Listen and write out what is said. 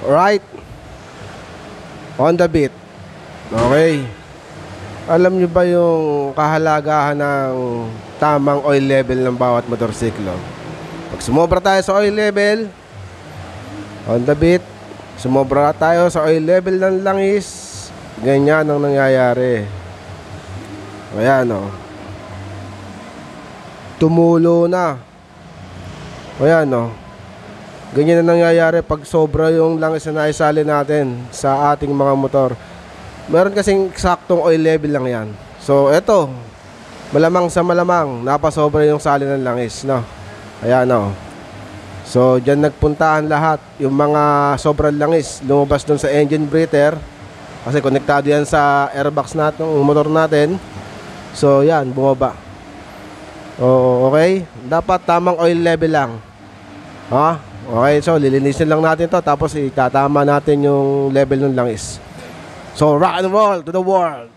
Right? On the beat. Okay. Alam nyo ba yung kahalagahan ng tamang oil level ng bawat motorsiklo? Pag sumobra tayo sa oil level, on the beat, sumobra tayo sa oil level ng langis, ganyan ang nangyayari. Ayan o. Tumulo na. Ayan o. Ganyan ang nangyayari pag sobra yung langis na naisali natin sa ating mga motor. Meron kasing eksaktong oil level lang yan. So eto, malamang sa malamang napasobra yung sali ng langis, no? Ayan o. So dyan nagpuntaan lahat. Yung mga sobrang langis lumabas dun sa engine breather, kasi konektado yan sa airbox natin, yung motor natin. So yan, bumaba. Okay? Dapat tamang oil level lang. Ha? Okay, so lilinisin lang natin to, tapos itatama natin yung level ng langis. So rock and roll to the world.